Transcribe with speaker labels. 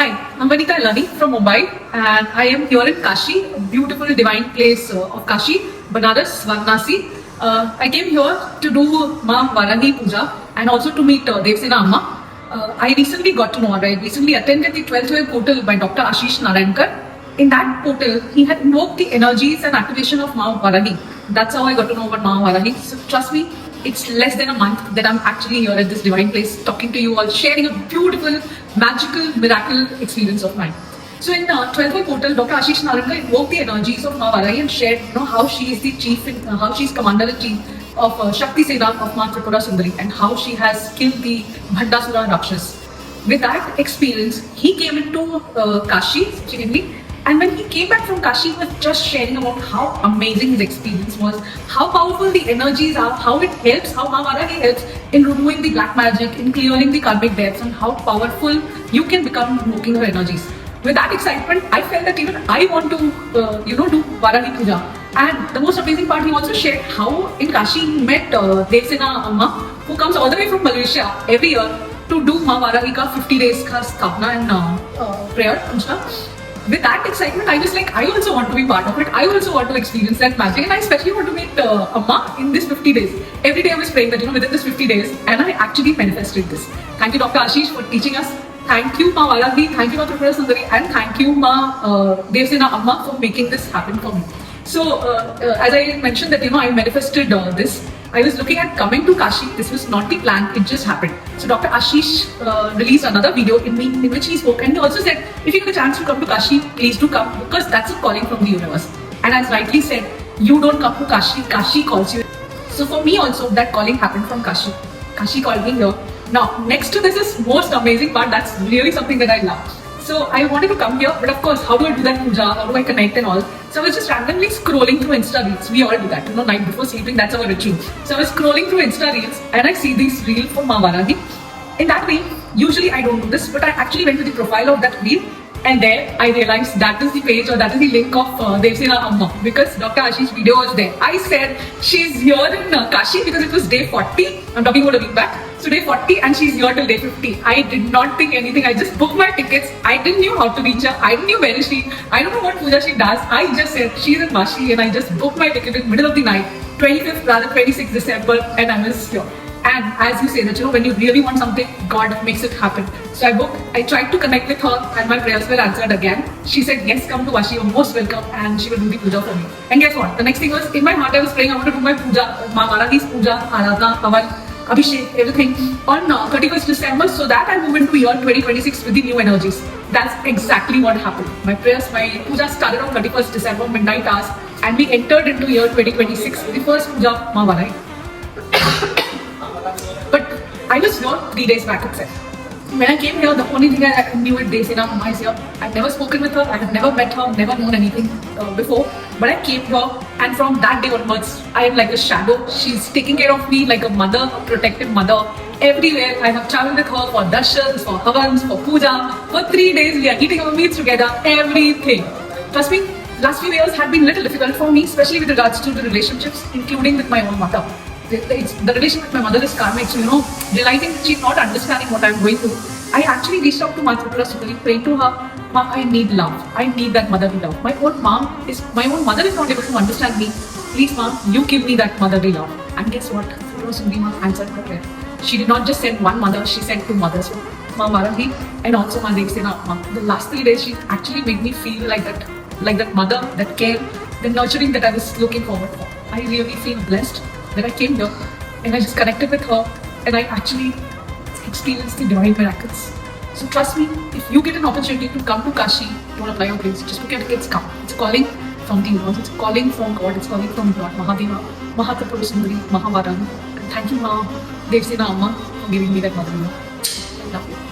Speaker 1: Hi, I'm Vanita Ilani from Mumbai and I am here in Kashi, a beautiful divine place of Kashi, Banaras, Varanasi. I came here to do Ma Varahi Puja and also to meet Devsena Amma. I recently got to know her. I recently attended the 12th wave portal by Dr. Ashish Narayankar. In that portal, he had invoked the energies and activation of Ma Varahi. That's how I got to know about Ma Varahi. So trust me, it's less than a month that I'm actually here at this divine place talking to you all, sharing a beautiful, magical, miracle experience of mine. So in 12th Wave portal, Dr. Ashish Narayankar invoked the energies of Ma Varahi and shared how she is the chief, how she is commander-in-chief of Shakti Sena of Ma Tripura Sundari and how she has killed the Bhandasura Rakshas. With that experience, he came into Kashi, secondly, and when he came back from Kashi, he was just sharing about how amazing his experience was, how powerful the energies are, how it helps, how Ma Varahi helps in removing the black magic, in clearing the karmic debts, and how powerful you can become invoking her energies. With that excitement, I felt that even I want to, do Varahi Puja. And the most amazing part, he also shared how in Kashi he met Devsena Amma, who comes all the way from Malaysia every year to do Ma Varahi ka 50 days ka sthapna and prayer and stuff. With that excitement, I was like, I also want to be part of it. I also want to experience that magic, and I especially want to meet Amma in this 50 days. Every day I was praying that within this 50 days, and I actually manifested this. Thank you, Dr. Ashish, for teaching us. Thank you, Ma Varahi. Thank you, Ma Tripura Sundari, and thank you, Ma Devsena Amma, for making this happen for me. So, as I mentioned that I manifested this. I was looking at coming to Kashi. This was not the plan, it just happened. So Dr. Ashish released another video in which he spoke, and he also said, if you get a chance to come to Kashi, please do come, because that's a calling from the universe. And as rightly said, you don't come to Kashi, Kashi calls you. So for me also, that calling happened from Kashi. Kashi called me here. Now, next to this is most amazing part, that's really something that I love. So I wanted to come here, but of course, how do I do that puja? How do I connect and all? So I was just randomly scrolling through Insta Reels. We all do that, night before sleeping, that's our ritual. So I was scrolling through Insta Reels and I see this reel for Ma Varahi. In that reel, usually I don't do this, but I actually went to the profile of that reel, and there I realized that is the page or that is the link of Devsena Amma, because Dr. Ashish's video was there. I said she's here in Kashi because it was day 40. I'm talking about a week back. So day 40 and she's here till day 50. I did not think anything. I just booked my tickets. I didn't know how to reach her. I didn't know where is she. I don't know what puja she does. I just said she's in Kashi, and I just booked my ticket in the middle of the night, 26th December, and I was here. And as you say that, when you really want something, God makes it happen. So I tried to connect with her and my prayers were answered again. She said, yes, come to Kashi, you're most welcome, and she will do the puja for me. And guess what? The next thing was, in my heart I was praying, I want to do my puja, Ma Varahi's puja, Aradhana, Havan, Abhishek, everything on 31st December, so that I move into year 2026 with the new energies. That's exactly what happened. My prayers, my puja started on 31st December, midnight hours, and we entered into year 2026 with the first puja, Ma Varahi. But I was here 3 days back itself. When I came here, the only thing I knew is Devsena Amma is here. I've never spoken with her, I have never met her, never known anything before. But I came here, and from that day onwards, I am like a shadow. She's taking care of me like a mother, a protective mother. Everywhere I have traveled with her for darshans, for havans, for puja. For 3 days we are eating our meals together, everything. Trust me, last few years had been a little difficult for me, especially with regards to the relationships, including with my own mother. The relation with my mother is karmic, so realizing that she's not understanding what I'm going through, I actually reached out to Ma Tripura Sundari, prayed to her, Ma, I need love. I need that motherly love. My own mother is not able to understand me. Please, Ma, you give me that motherly love. And guess what? Tripura Sundari Ma answered her prayer. She did not just send one mother, she sent 2 mothers. Ma Varahi and also Ma Devsena Amma. The last 3 days, she actually made me feel like that mother, that care, the nurturing that I was looking forward for. I really feel blessed that I came here and I just connected with her and I actually experienced the divine miracles. So trust me, if you get an opportunity to come to Kashi, don't apply your grace, just book your tickets, come. It's a calling from the universe, it's a calling from God, it's a calling from God, Mahadeva, Ma Tripura Sundari, Ma Varahi. And thank you, Ma Devsena Amma, for giving me that mother. I love you.